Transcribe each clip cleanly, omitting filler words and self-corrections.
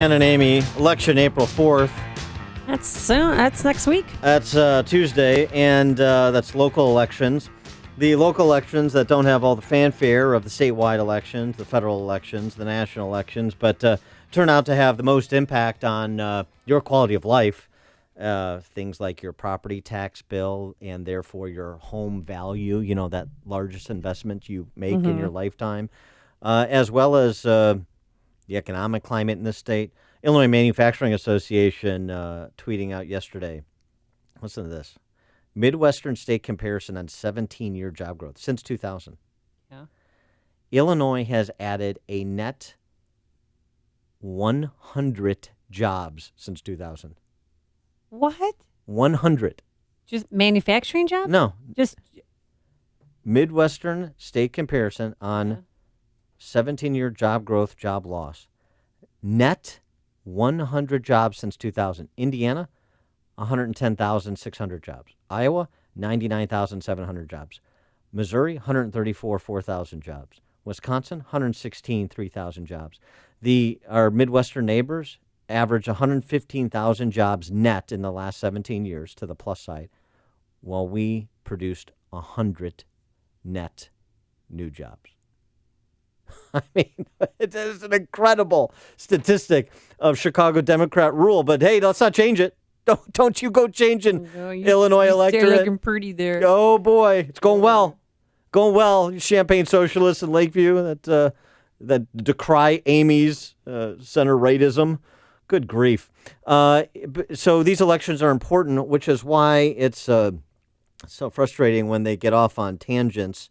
Ann and Amy, election April 4th. That's soon. That's next week. That's Tuesday, and that's local elections. The local elections that don't have all the fanfare of the statewide elections, the federal elections, the national elections, but turn out to have the most impact on your quality of life. Things like your property tax bill and therefore your home value, that largest investment you make in your lifetime, as well as the economic climate in the state. Illinois Manufacturing Association tweeting out yesterday. Listen to this. Midwestern state comparison on 17-year job growth since 2000. Yeah. Illinois has added a net 100 jobs since 2000. What? 100. Just manufacturing jobs? No. Just Midwestern state comparison on 17-year job growth, job loss. Net 100 jobs since 2000. Indiana, 110,600 jobs. Iowa, 99,700 jobs. Missouri, 4,000 jobs. Wisconsin, 3,000 jobs. Our Midwestern neighbors average 115,000 jobs net in the last 17 years to the plus side, while we produced 100 net new jobs. I mean, it is an incredible statistic of Chicago Democrat rule. But hey, let's not change it. Don't you go changing Illinois electorate. You're looking pretty there. Oh boy, it's going well. Going well. You Champaign socialists in Lakeview that decry Amy's center-rightism. Good grief. So these elections are important, which is why it's so frustrating when they get off on tangents.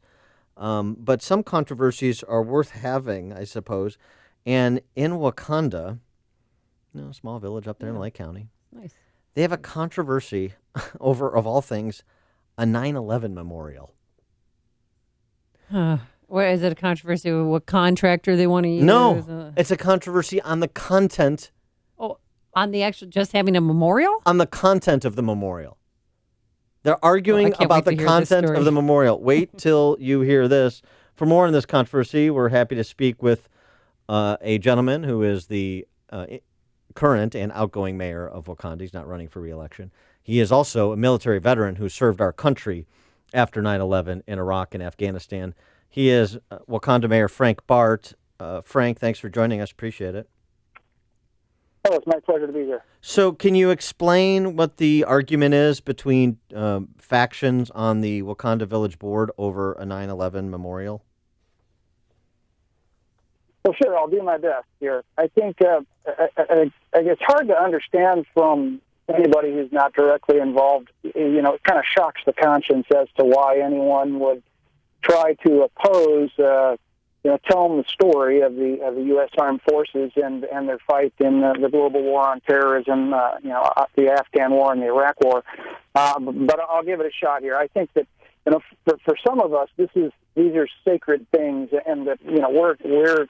But some controversies are worth having, I suppose. And in Wakanda, a small village up there in Lake County, Nice. They have a controversy over, of all things, a 9/11 memorial. What is it? A controversy with what contractor they want to use? No, it's a controversy on the content. Oh, on the actual, just having a memorial? On the content of the memorial. They're arguing about the content of the memorial. Wait till you hear this. For more on this controversy, we're happy to speak with a gentleman who is the current and outgoing mayor of Wakanda. He's not running for re-election. He is also a military veteran who served our country after 9/11 in Iraq and Afghanistan. He is Wakanda Mayor Frank Bart. Frank, thanks for joining us. Appreciate it. Oh, it's my pleasure to be here. So can you explain what the argument is between factions on the Wakanda Village Board over a 9/11 memorial? Well, sure, I'll do my best here. I think it's hard to understand from anybody who's not directly involved. It kind of shocks the conscience as to why anyone would try to oppose telling the story of the U.S. Armed Forces and their fight in the global war on terrorism, the Afghan war and the Iraq war. But I'll give it a shot here. I think that for some of us, these are sacred things, and that we're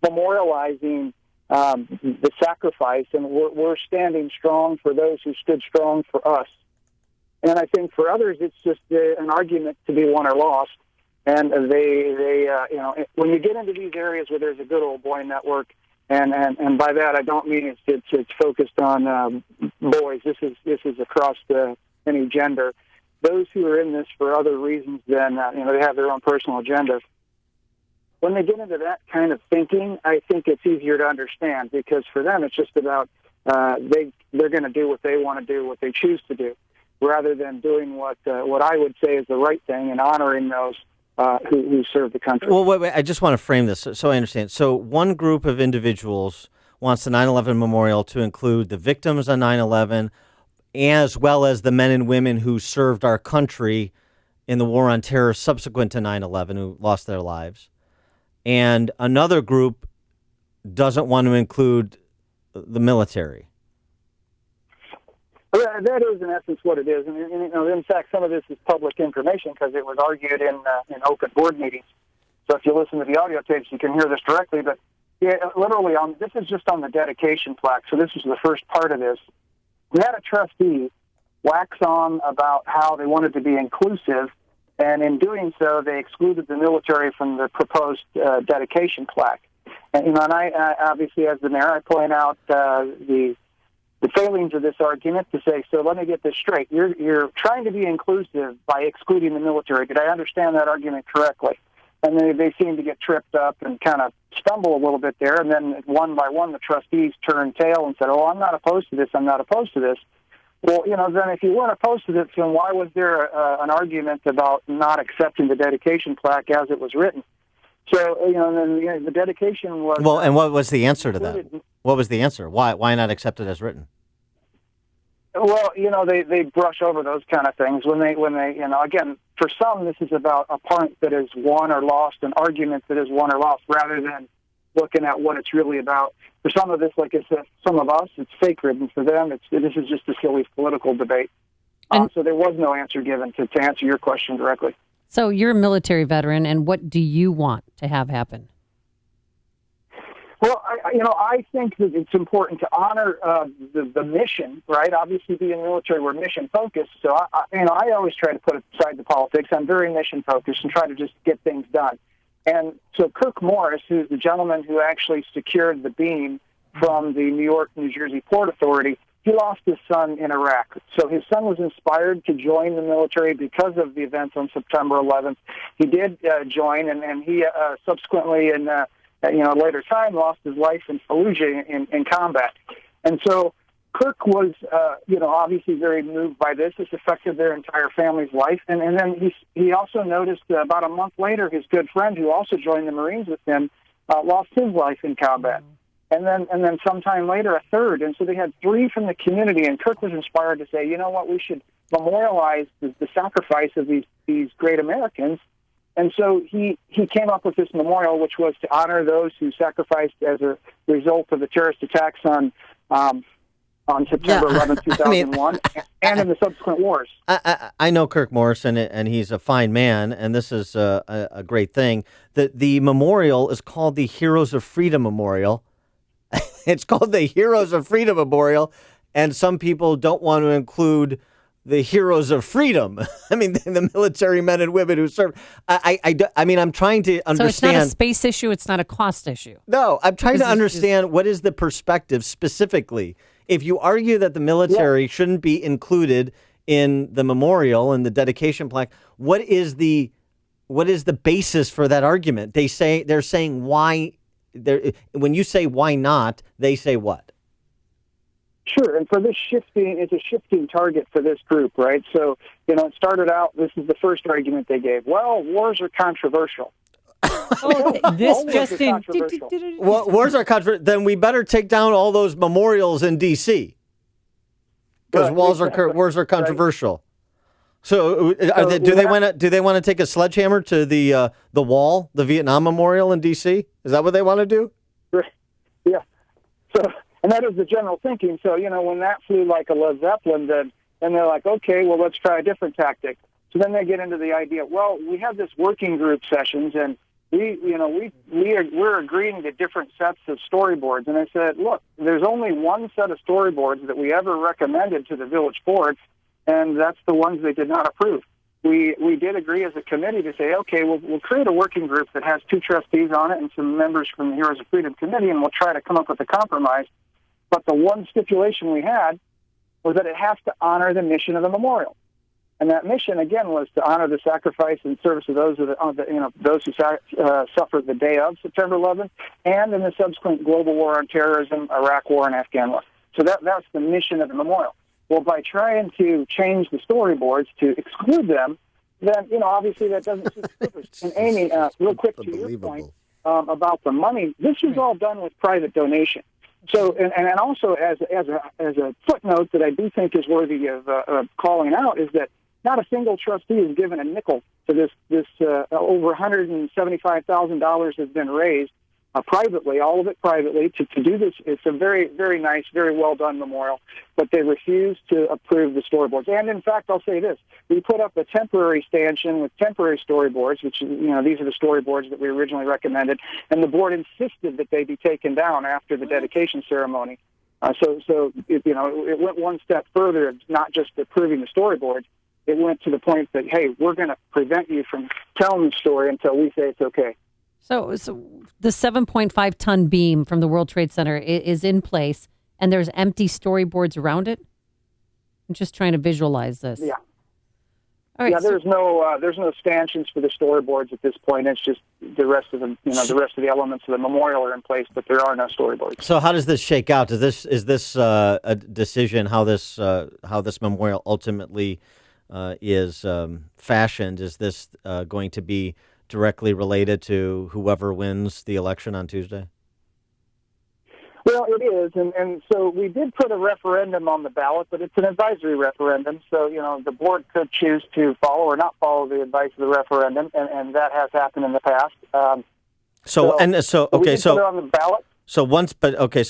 memorializing the sacrifice, and we're standing strong for those who stood strong for us. And I think for others, it's just an argument to be won or lost. And they when you get into these areas where there's a good old boy network, and by that I don't mean it's focused on boys. This is across any gender. Those who are in this for other reasons than they have their own personal agenda. When they get into that kind of thinking, I think it's easier to understand, because for them it's just about they're going to do what they want to do, what they choose to do, rather than doing what I would say is the right thing and honoring those who serve the country. Well, wait, I just want to frame this so I understand. So one group of individuals wants the 9/11 memorial to include the victims of 9/11 as well as the men and women who served our country in the war on terror subsequent to 9/11 who lost their lives. And another group doesn't want to include the military. That is, in essence, what it is. And in fact, some of this is public information because it was argued in open board meetings. So if you listen to the audio tapes, you can hear this directly. But literally, this is just on the dedication plaque. So this is the first part of this. We had a trustee wax on about how they wanted to be inclusive, and in doing so, they excluded the military from the proposed dedication plaque. And, and I obviously, as the mayor, I point out the failings of this argument to say, so let me get this straight. You're trying to be inclusive by excluding the military. Did I understand that argument correctly? And they seem to get tripped up and kind of stumble a little bit there. And then one by one, the trustees turned tail and said, oh, I'm not opposed to this. I'm not opposed to this. Well, then if you weren't opposed to this, then why was there an argument about not accepting the dedication plaque as it was written? So, then the dedication was... Well, and what was the answer to that? What was the answer? Why not accept it as written? Well, they brush over those kind of things when they, again, for some, this is about a point that is won or lost, an argument that is won or lost, rather than looking at what it's really about. For some of this, like I said, some of us, it's sacred, and for them, this is just a silly political debate. So there was no answer given to answer your question directly. So you're a military veteran, and what do you want to have happen? Well, I think that it's important to honor the mission, right? Obviously, being military, we're mission focused. So, I always try to put aside the politics. I'm very mission focused and try to just get things done. And so, Kirk Morris, who's the gentleman who actually secured the beam from the New York, New Jersey Port Authority, he lost his son in Iraq. So his son was inspired to join the military because of the events on September 11th. He did join, and he subsequently in later time, lost his life in Fallujah in combat. And so Kirk was, obviously very moved by this. This affected their entire family's life. And then he also noticed about a month later, his good friend, who also joined the Marines with him, lost his life in combat. And then sometime later, a third. And so they had three from the community. And Kirk was inspired to say, you know what, we should memorialize the sacrifice of these great Americans. And so he came up with this memorial, which was to honor those who sacrificed as a result of the terrorist attacks on September 11, 2001, and in the subsequent wars. I know Kirk Morrison, and he's a fine man, and this is a great thing. The memorial is called the Heroes of Freedom Memorial. It's called the Heroes of Freedom Memorial, and some people don't want to include the heroes of freedom. I mean, the military men and women who serve. I mean, I'm trying to understand. So it's not a space issue. It's not a cost issue. No, I'm trying to understand what is the perspective specifically. If you argue that the military shouldn't be included in the memorial and the dedication plaque, what is the basis for that argument? They're saying why. When you say why not, they say what? Sure, and for this it's a shifting target for this group, right? So, it started out, this is the first argument they gave. Well, wars are controversial. Wars are controversial. Then we better take down all those memorials in D.C. because wars are controversial. Right. So, do they want to take a sledgehammer to the wall, the Vietnam Memorial in D.C.? Is that what they want to do? Yeah. So. And that is the general thinking. So, when that flew like a Led Zeppelin, then they're like, okay, well, let's try a different tactic. So then they get into the idea, well, we have this working group sessions, and we're agreeing to different sets of storyboards. And I said, look, there's only one set of storyboards that we ever recommended to the village board, and that's the ones they did not approve. We did agree as a committee to say, okay, we'll create a working group that has 2 trustees on it and some members from the Heroes of Freedom Committee, and we'll try to come up with a compromise. But the one stipulation we had was that it has to honor the mission of the memorial, and that mission again was to honor the sacrifice and service of those those who suffered the day of September 11th, and in the subsequent global war on terrorism, Iraq War, and Afghan War. So that's the mission of the memorial. Well, by trying to change the storyboards to exclude them, then obviously that doesn't suit the purpose. And Amy, real quick to your point about the money, this was all done with private donation. So, and also as a footnote that I do think is worthy of calling out is that not a single trustee is given a nickel to this. Over $175,000 has been raised privately, all of it privately, to do this. It's a very, very nice, very well done memorial, but they refuse to approve the storyboards. And in fact, I'll say this: we put up a temporary stanchion with temporary storyboards, which these are the storyboards that we originally recommended, and the board insisted that they be taken down after the dedication ceremony. So it went one step further of not just approving the storyboards. It went to the point that, hey, we're going to prevent you from telling the story until we say it's okay. So the 7.5 ton beam from the World Trade Center is in place, and there's empty storyboards around it. I'm just trying to visualize this. Yeah. All right. Yeah, there's no stanchions for the storyboards at this point. It's just the rest of the elements of the memorial are in place, but there are no storyboards. So how does this shake out? Is this a decision how this memorial ultimately is fashioned? Is this going to be directly related to whoever wins the election on Tuesday? Well, it is, and so we did put a referendum on the ballot, but it's an advisory referendum, so, the board could choose to follow or not follow the advice of the referendum, and that has happened in the past. So put it on the ballot. So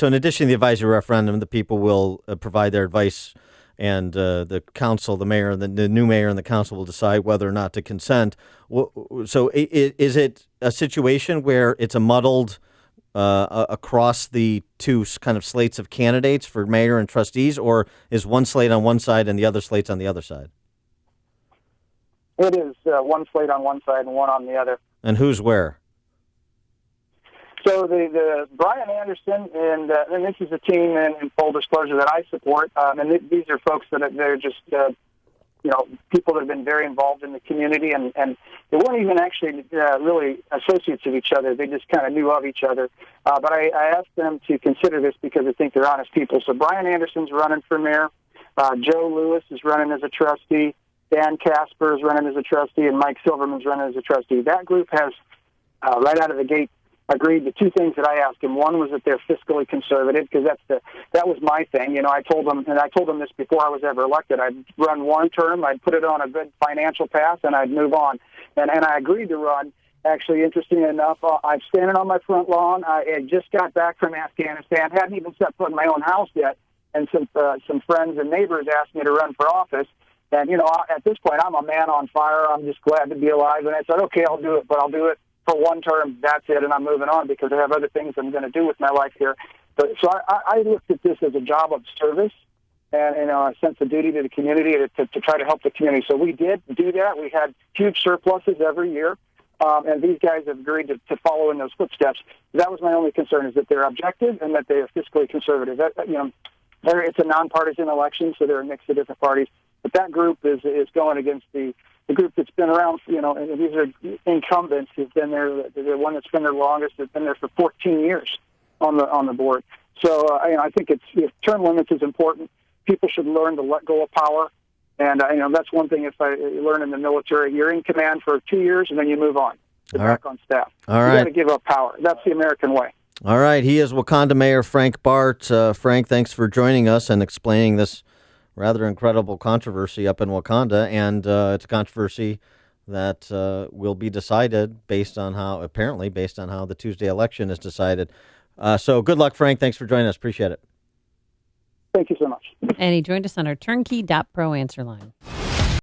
in addition to the advisory referendum, the people will provide their advice, and the council, the mayor, the new mayor and the council will decide whether or not to consent. So is it a situation where it's a muddled across the two kind of slates of candidates for mayor and trustees, or is one slate on one side and the other slates on the other side? It is one slate on one side and one on the other. And who's where? So the Brian Anderson, and this is a team in full disclosure that I support, and these are folks that they're just people that have been very involved in the community, and they weren't even actually really associates of each other. They just kind of knew of each other. But I asked them to consider this because I think they're honest people. So Brian Anderson's running for mayor. Joe Lewis is running as a trustee. Dan Casper is running as a trustee, and Mike Silverman's running as a trustee. That group has, right out of the gate, agreed to two things that I asked him. One was that they're fiscally conservative, because that was my thing. I told them this before I was ever elected. I'd run one term, I'd put it on a good financial path, and I'd move on. And I agreed to run. Actually, interestingly enough, I'm standing on my front lawn. I just got back from Afghanistan, hadn't even set foot in my own house yet, and some friends and neighbors asked me to run for office. And, at this point, I'm a man on fire. I'm just glad to be alive. And I said, okay, I'll do it, but I'll do it for one term. That's it, and I'm moving on because I have other things I'm going to do with my life here. So I looked at this as a job of service and a sense of duty to the community to try to help the community. So we did do that. We had huge surpluses every year, and these guys have agreed to follow in those footsteps. That was my only concern, is that they're objective and that they are fiscally conservative. It's a nonpartisan election, so they're a mix of different parties. But that group is going against the group that's been around, and these are incumbents who've been there. The one that's been there longest has been there for 14 years on the board. So I think term limits is important. People should learn to let go of power, and that's one thing. If I learn in the military, you're in command for 2 years and then you move on. You're back on staff. All right. You got to give up power. That's the American way. All right. He is Wakanda Mayor Frank Bart. Frank, thanks for joining us and explaining this rather incredible controversy up in Wakanda, and it's a controversy that will be decided based on how the Tuesday election is decided. So good luck, Frank. Thanks for joining us. Appreciate it. Thank you so much. And he joined us on our turnkey.pro answer line.